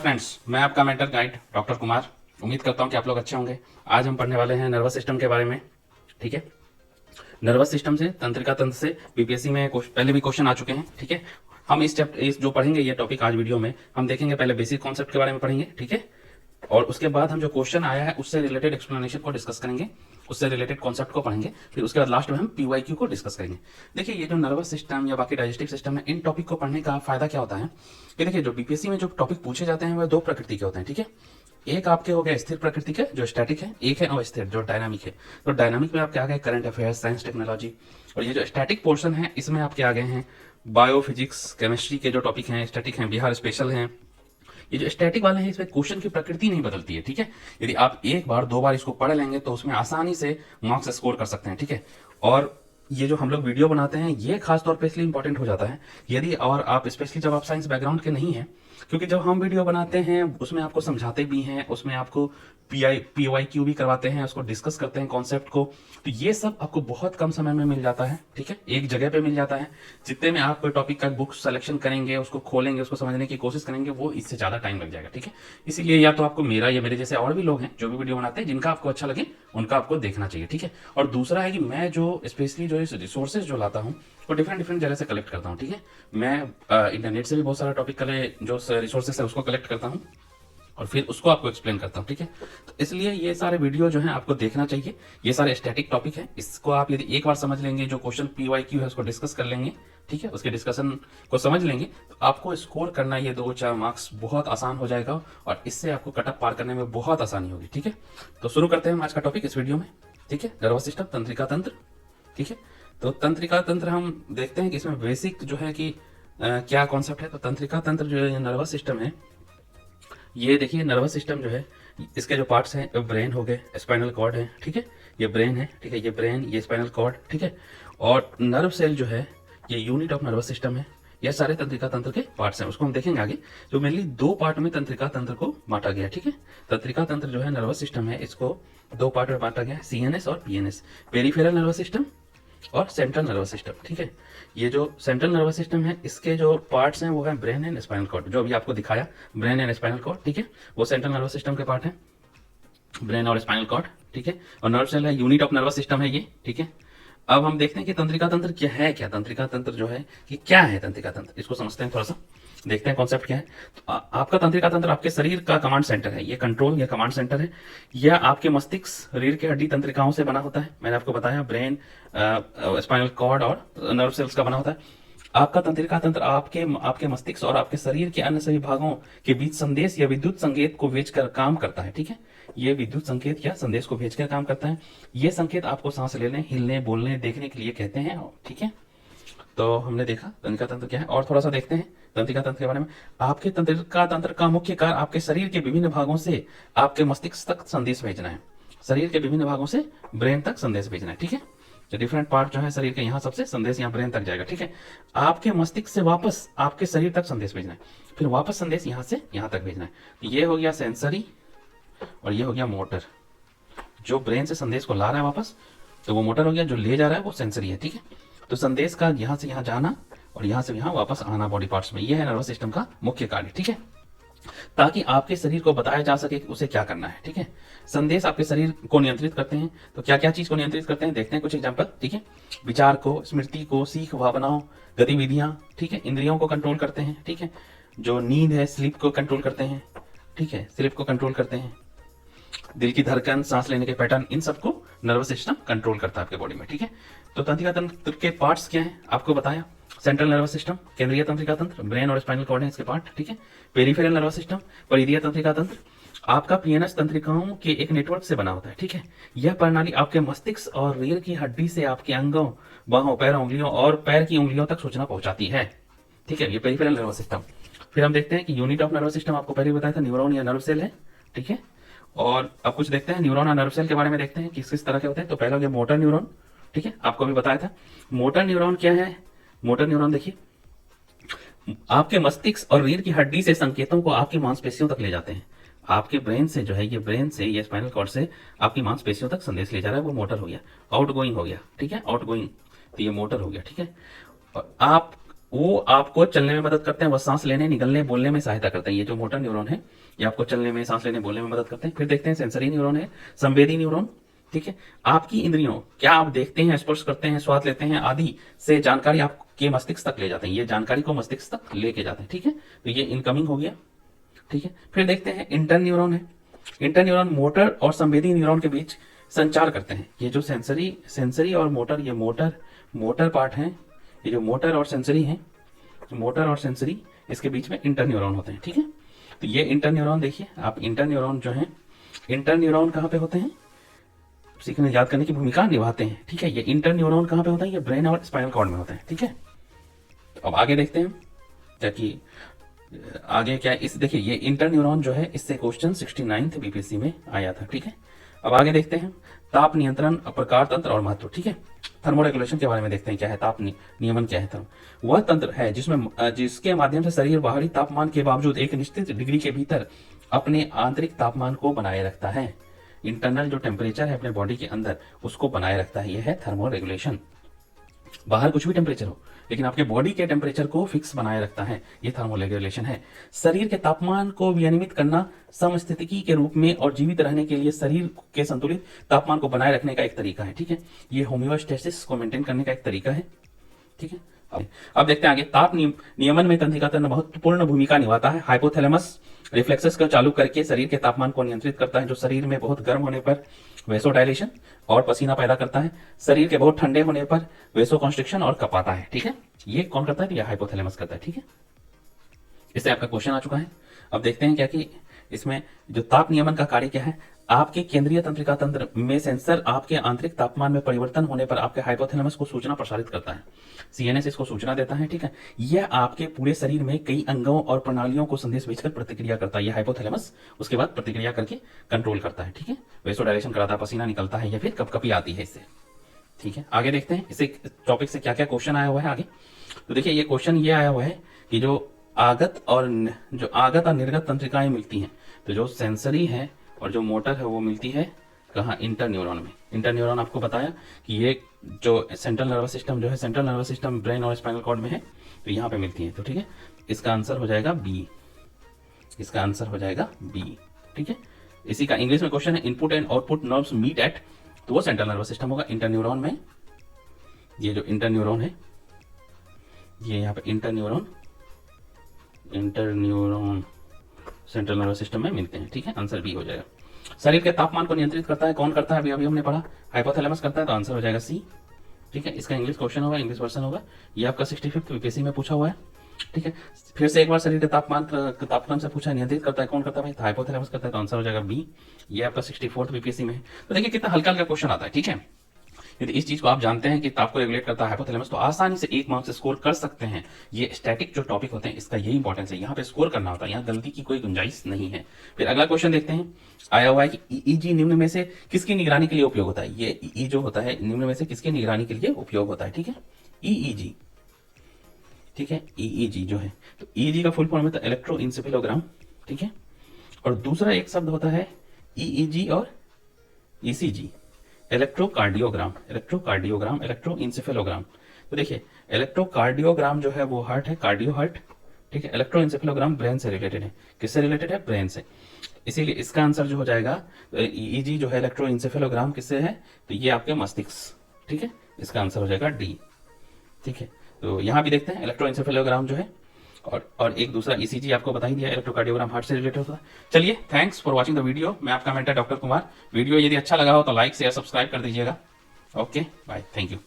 Friends, मैं आपका mentor guide doctor Kumar. उम्मीद करता हूं कि आप लोग अच्छे होंगे। आज हम पढ़ने वाले हैं नर्वस सिस्टम के बारे में। ठीक है, नर्वस सिस्टम से, तंत्रिका तंत्र से बीपीएससी में पहले भी क्वेश्चन आ चुके हैं। ठीक है, हम इस जो पढ़ेंगे ये टॉपिक आज वीडियो में हम देखेंगे। पहले बेसिक कॉन्सेप्ट के बारे में पढ़ेंगे, ठीक है, और उसके बाद हम जो क्वेश्चन आया है उससे रिलेटेड एक्सप्लेनेशन को डिस्कस करेंगे, उससे रिलेटेड कॉन्सेप्ट को पढ़ेंगे। फिर उसके बाद लास्ट में हम पीवाईक्यू को डिस्कस करेंगे। देखिए, ये जो नर्वस सिस्टम या बाकी डाइजेस्टिव सिस्टम है, इन टॉपिक को पढ़ने का फायदा क्या होता है कि देखिए, जो बीपीएससी में जो टॉपिक पूछे जाते हैं वह दो प्रकृति के होते हैं। ठीक है, एक आपके हो गए स्थिर प्रकृति के जो स्टैटिक है, एक है अस्थिर जो डायनामिक है। तो डायनामिक में आपके आ गए करंट अफेयर्स, साइंस, टेक्नोलॉजी, और ये जो स्टैटिक पोर्शन है इसमें आपके आ गए हैं बायोफिजिक्स, केमिस्ट्री के जो टॉपिक हैं स्टैटिक हैं, बिहार स्पेशल हैं। ये जो स्टैटिक वाले हैं इसमें क्वेश्चन की प्रकृति नहीं बदलती है। ठीक है, यदि आप एक बार दो बार इसको पढ़ लेंगे तो उसमें आसानी से मार्क्स स्कोर कर सकते हैं। ठीक है, और ये जो हम लोग वीडियो बनाते हैं ये खास तौर पे इसलिए इंपॉर्टेंट हो जाता है यदि और आप स्पेशली जब आप साइंस बैकग्राउंड के नहीं हैं, क्योंकि जब हम वीडियो बनाते हैं उसमें आपको समझाते भी हैं, उसमें आपको पीवाईक्यू भी करवाते हैं, उसको डिस्कस करते हैं कॉन्सेप्ट को। तो ये सब आपको बहुत कम समय में मिल जाता है। ठीक है, एक जगह पे मिल जाता है। जितने में आप कोई टॉपिक का बुक सेलेक्शन करेंगे, उसको खोलेंगे, उसको समझने की कोशिश करेंगे, वो इससे ज्यादा टाइम लग जाएगा। ठीक है, इसीलिए या तो आपको मेरा या मेरे जैसे और भी लोग हैं जो भी वीडियो बनाते हैं जिनका आपको अच्छा लगे उनका आपको देखना चाहिए। ठीक है, और दूसरा है कि मैं जो स्पेशली जो रिसोर्सेज जो लाता हूँ वो डिफरेंट जगह से कलेक्ट करता हूँ। ठीक है, मैं इंटरनेट से भी बहुत सारा टॉपिक का जो रिसोर्सेज है उसको कलेक्ट करता हूँ और फिर उसको आपको एक्सप्लेन करता हूँ। ठीक है, तो इसलिए ये सारे वीडियो जो हैं आपको देखना चाहिए। ये सारे स्टैटिक टॉपिक है, इसको आप यदि एक बार समझ लेंगे, जो क्वेश्चन पीवाईक्यू है उसको डिस्कस कर लेंगे, ठीक है, उसके डिस्कशन को समझ लेंगे, तो आपको स्कोर करना ये 2-4 मार्क्स बहुत आसान हो जाएगा और इससे आपको कटअप पार करने में बहुत आसानी होगी। ठीक है, तो शुरू करते हैं आज का टॉपिक इस वीडियो में। ठीक है, नर्वस सिस्टम, तंत्रिका तंत्र। ठीक है, तो तंत्रिका तंत्र हम देखते हैं कि इसमें बेसिक जो है कि क्या कॉन्सेप्ट है। तो तंत्रिका तंत्र जो है नर्वस सिस्टम है, ये देखिए नर्वस सिस्टम जो है इसके जो पार्ट्स हैं ब्रेन हो गए, स्पाइनल कॉर्ड है, ठीक है, ये ब्रेन है, ठीक है, ये ब्रेन, ये स्पाइनल कॉर्ड, ठीक है, और नर्व सेल जो है ये यूनिट ऑफ नर्वस सिस्टम है। ये सारे तंत्रिका तंत्र के पार्ट्स हैं, उसको हम देखेंगे आगे। जो मेनली दो पार्ट में तंत्रिका तंत्र को बांटा गया। ठीक है, तंत्रिका तंत्र जो है नर्वस सिस्टम है इसको दो पार्ट में बांटा गया है, सीएनएस और पीएनएस, पेरिफेरल नर्वस सिस्टम और सेंट्रल नर्वस सिस्टम। ठीक है, ये जो सेंट्रल नर्वस सिस्टम है इसके जो पार्ट्स हैं वो है ब्रेन एंड स्पाइनल कॉर्ड, जो अभी आपको दिखाया ब्रेन एंड स्पाइनल कॉर्ड। ठीक है, वो सेंट्रल नर्वस सिस्टम के पार्ट है, ब्रेन और स्पाइनल कॉर्ड। ठीक है, और नर्व सेल है, यूनिट ऑफ नर्वस सिस्टम है ये। ठीक है, अब हम देखते हैं कि तंत्रिका तंत्र क्या है। क्या तंत्रिका तंत्र जो है कि क्या है तंत्रिका तंत्र, इसको समझते हैं, थोड़ा सा देखते हैं कॉन्सेप्ट क्या है। तो आपका तंत्रिका तंत्र आपके शरीर का कमांड सेंटर है, ये कंट्रोल या कमांड सेंटर है। यह आपके मस्तिष्क, रीढ़ की हड्डी तंत्रिकाओं से बना होता है। मैंने आपको बताया ब्रेन, स्पाइनल कॉर्ड और नर्व सेल्स का बना होता है। आपका तंत्रिका तंत्र आपके मस्तिष्क और आपके शरीर के अन्य सभी भागों के बीच संदेश या विद्युत संकेत को भेजकर काम करता है। ठीक है, ये विद्युत संकेत या संदेश को भेजकर काम करता है। ये संकेत आपको सांस लेने, हिलने, बोलने, देखने के लिए कहते हैं। ठीक है, तो हमने देखा तंत्रिका तंत्र क्या है और थोड़ा सा देखते हैं तंत्रिका तंत्र के बारे में। आपके तंत्रिका तंत्र का मुख्य कार्य आपके शरीर के विभिन्न भागों से आपके मस्तिष्क तक संदेश भेजना है। शरीर के विभिन्न भागों से ब्रेन तक संदेश भेजना है। ठीक है, जो डिफरेंट पार्ट जो है शरीर के, यहाँ सबसे संदेश यहाँ ब्रेन तक जाएगा। ठीक है, आपके मस्तिष्क से वापस आपके शरीर तक संदेश भेजना है, फिर वापस संदेश यहाँ से यहाँ तक भेजना है। तो ये हो गया सेंसरी और ये हो गया मोटर। जो ब्रेन से संदेश को ला रहा है वापस तो वो मोटर हो गया, जो ले जा रहा है वो सेंसरी है। ठीक है, तो संदेश का यहाँ से यहाँ जाना और यहाँ से यहाँ वापस आना बॉडी पार्ट्स में, यह है नर्वस सिस्टम का मुख्य कार्य। ठीक है, ताकि आपके शरीर को बताया जा सके कि उसे क्या करना है। ठीक है, संदेश आपके शरीर को नियंत्रित करते हैं। तो क्या क्या चीज को नियंत्रित करते हैं देखते हैं कुछ एग्जांपल। ठीक है, विचार को, स्मृति को, सीख, भावनाओं, गतिविधियां, ठीक है, इंद्रियों को कंट्रोल करते हैं। ठीक है, जो नींद है स्लीप को कंट्रोल करते हैं। ठीक है, स्लीप को कंट्रोल करते हैं, दिल की धड़कन, सांस लेने के पैटर्न, इन सबको नर्वस सिस्टम कंट्रोल करता है आपके बॉडी में। ठीक है, तो तंत्रिका तंत्र के पार्ट्स क्या हैं आपको बताया। सेंट्रल नर्वस सिस्टम, केंद्रीय तंत्रिका तंत्र, ब्रेन और स्पाइनल कॉर्ड है इसके पार्ट। ठीक है, पेरिफेरल नर्वस सिस्टम, परिधीय तंत्रिका तंत्र आपका पीएनएस तंत्रिकाओं के एक नेटवर्क से बना होता है। ठीक है, यह प्रणाली आपके मस्तिष्क और रीढ़ की हड्डी से आपके अंगों, बाहों, पैरों, उंगलियों और पैर की उंगलियों तक सूचना पहुंचाती है। ठीक है, ये पेरिफेरल नर्वस सिस्टम। फिर हम देखते हैं कि यूनिट ऑफ नर्वस सिस्टम आपको पहले बताया था न्यूरॉन या नर्व सेल है। ठीक है, और अब कुछ देखते हैं न्यूरॉन और नर्व सेल के बारे में, देखते हैं किस किस तरह के होते हैं। तो पहला हो गया मोटर न्यूरॉन। ठीक है, आपको भी बताया था। मोटर न्यूरॉन क्या है। मोटर न्यूरॉन देखिए आपके मस्तिष्क और रीढ़ की हड्डी से संकेतों को आपकी मांसपेशियों तक ले जाते हैं। आपके ब्रेन से जो है, ये ब्रेन से, ये स्पाइनल कॉर्ड से आपकी मांसपेशियों तक संदेश ले जा रहा है, वो मोटर हो गया। आउटगोइंग हो गया। ठीक है, आउटगोइंग, तो ये मोटर हो गया। ठीक है, और आप वो आपको चलने में मदद करते हैं, वो सांस लेने, निगलने, बोलने में सहायता करते हैं। ये जो मोटर न्यूरॉन है ये आपको चलने में, सांस लेने, बोलने में मदद करते हैं। फिर देखते हैं सेंसरी न्यूरॉन है, संवेदी न्यूरॉन। ठीक है, आपकी इंद्रियों, क्या आप देखते हैं, स्पर्श करते हैं, स्वाद लेते हैं आदि से जानकारी आपके मस्तिष्क तक ले जाते हैं, ये जानकारी को मस्तिष्क तक लेके जाते हैं। ठीक है, तो ये इनकमिंग हो गया। ठीक है, फिर देखते हैं इंटर न्यूरॉन है। इंटर न्यूरॉन मोटर और संवेदी न्यूरॉन के बीच संचार करते हैं। ये जो सेंसरी और मोटर, ये मोटर पार्ट है, ये जो मोटर और सेंसरी है, मोटर और सेंसरी, इसके बीच में इंटर न्यूरॉन होते हैं। ठीक है, तो ये इंटर न्यूरॉन देखिए आप, इंटर न्यूरॉन जो है, इंटर न्यूरॉन कहाँ पे होते हैं, सीखने याद करने की भूमिका निभाते हैं। ठीक है, ये इंटर न्यूरॉन कहाँ पे होता है, ये ब्रेन और स्पाइनल कॉर्ड में होते हैं। ठीक है, तो अब आगे देखते हैं क्या कि आगे क्या इस, देखिए ये इंटर न्यूरॉन जो है, इससे क्वेश्चन 69th बीपीएससी में आया था। ठीक है, अब आगे देखते हैं ताप नियंत्रण, प्रकार, तंत्र और महत्व। ठीक है, थर्मोरेगुलेशन के बारे में देखते हैं क्या है ताप नियमन क्या है। थर्म वह तंत्र है जिसके माध्यम से शरीर बाहरी तापमान के बावजूद एक निश्चित डिग्री के भीतर अपने आंतरिक तापमान को बनाए रखता है। इंटरनल जो टेम्परेचर है अपने बॉडी के अंदर, उसको बनाए रखता है, यह है थर्मोरेगुलेशन। बाहर कुछ भी टेम्परेचर हो, लेकिन आपके बॉडी के टेम्परेचर को फिक्स बनाए रखता है, ये थर्मोरेगुलेशन है। शरीर के तापमान को विनियमित करना समस्थितिकी के रूप में और जीवित रहने के लिए शरीर के संतुलित तापमान को बनाए रखने का एक तरीका है। ठीक है, ये होम्योस्टेसिस को मेंटेन करने का एक तरीका है। ठीक है, अब देखते हैं आगे। ताप नियमन में तंत्रिका तंत्र महत्वपूर्ण भूमिका निभाता है। हाइपोथैलेमस रिफ्लेक्सेस को चालू करके शरीर के तापमान को नियंत्रित करता है, जो शरीर में बहुत गर्म होने पर वेसोडाइलेशन और पसीना पैदा करता है, शरीर के बहुत ठंडे होने पर वेसोकॉन्स्ट्रिक्शन और कपाता है। ठीक है, ये कौन करता है, तो यह हाइपोथैलेमस करता है। ठीक है, इससे आपका क्वेश्चन आ चुका है। अब देखते हैं क्या कि इसमें जो ताप नियमन का कार्य क्या है। आपके केंद्रीय तंत्रिका तंत्र में सेंसर आपके आंतरिक तापमान में परिवर्तन होने पर आपके हाइपोथैलेमस को सूचना प्रसारित करता है, सीएनएस इसको सूचना देता है। ठीक है, यह आपके पूरे शरीर में कई अंगों और प्रणालियों को संदेश भेजकर प्रतिक्रिया करता है। यह हाइपोथैलेमस उसके बाद प्रतिक्रिया करके कंट्रोल करता है। ठीक है, वेसोडाइलेशन कराता है, पसीना निकलता है, या फिर कपकपी आती है इससे। ठीक है, आगे देखते हैं इसे टॉपिक से क्या क्या क्वेश्चन आया हुआ है आगे। तो देखिए ये क्वेश्चन ये आया हुआ है कि जो आगत और निर्गत तंत्रिकाएं मिलती हैं, तो जो सेंसरी है और जो मोटर है वो मिलती है कहाँ, इंटर न्यूरॉन में। इंटर न्यूरॉन आपको बताया कि ये जो सेंट्रल नर्वस सिस्टम जो है, सेंट्रल नर्वस सिस्टम ब्रेन और स्पाइनल कॉर्ड में है, तो यहाँ पे मिलती है। तो ठीक है, इसका आंसर हो जाएगा बी, इसका आंसर हो जाएगा बी। ठीक है, इसी का इंग्लिश में क्वेश्चन है, input and output nerves meet at, तो वो सेंट्रल नर्वस सिस्टम होगा। इंटर न्यूरॉन में ये जो इंटर न्यूरॉन है, ये यहाँ पे inter neuron central nervous system में मिलते हैं। ठीक है, आंसर बी हो जाएगा। शरीर के तापमान को नियंत्रित करता है, कौन करता है, अभी हमने पढ़ा, हाइपोथैलेमस करता है, तो आंसर हो जाएगा सी। ठीक है, इसका इंग्लिश क्वेश्चन होगा, इंग्लिश वर्जन होगा, ये आपका 65th बीपीएससी में पूछा हुआ है। ठीक है, फिर से एक बार शरीर के तापमान से पूछा, नियंत्रित करता है, कौन करता है भाई, हाइपोथैलेमस करता है, तो आंसर हो जाएगा बी। ये आपका 64th बीपीएससी में है। तो देखिए कितना हल्का हल्का क्वेश्चन आता है। ठीक है, यदि इस चीज को आप जानते हैं कि ताप को रेगुलेट करता है हाइपोथैलेमस, तो आसानी से 1 मार्क्स स्कोर कर सकते हैं। ये स्टैटिक जो टॉपिक होते हैं इसका यही इंपॉर्टेंस है, यहाँ पे स्कोर करना होता है, यहाँ गलती की कोई गुंजाइश नहीं है। फिर अगला क्वेश्चन देखते हैं, आया हुआ है कि ईईजी निम्न में से किसकी निगरानी के लिए उपयोग होता है। ये ई जो होता है निम्न में से किसकी निगरानी के लिए उपयोग होता है। ठीक है, ईईजी। ठीक है, ईईजी जो है, तो ईईजी का फुल फॉर्म है इलेक्ट्रोइंसेफेलोग्राम। ठीक है, और दूसरा एक शब्द होता है ईईजी और ईसीजी, इलेक्ट्रोकार्डियोग्राम, इलेक्ट्रोइंसेफेलोग्राम। तो देखिए इलेक्ट्रोकार्डियोग्राम जो है वो हार्ट है, कार्डियो हार्ट। ठीक है, इलेक्ट्रोइंसेफेलोग्राम ब्रेन से रिलेटेड है, किससे रिलेटेड है, ब्रेन से। इसीलिए इसका आंसर जो हो जाएगा, ईईजी जो है इलेक्ट्रोइंसेफेलोग्राम किससे है, तो ये आपके मस्तिष्क। ठीक है, इसका आंसर हो जाएगा डी। ठीक है, तो यहाँ भी देखते हैं इलेक्ट्रोइंसेफेलोग्राम जो है, और एक दूसरा ईसीजी आपको बता ही दिया, इलेक्ट्रोकार्डियोग्राम हार्ट से रिलेटेड होता है। चलिए, thanks for watching the video. मैं आपका मेंटर डॉक्टर कुमार। वीडियो यदि अच्छा लगा हो तो लाइक शेयर सब्सक्राइब कर दीजिएगा। Okay bye, thank you.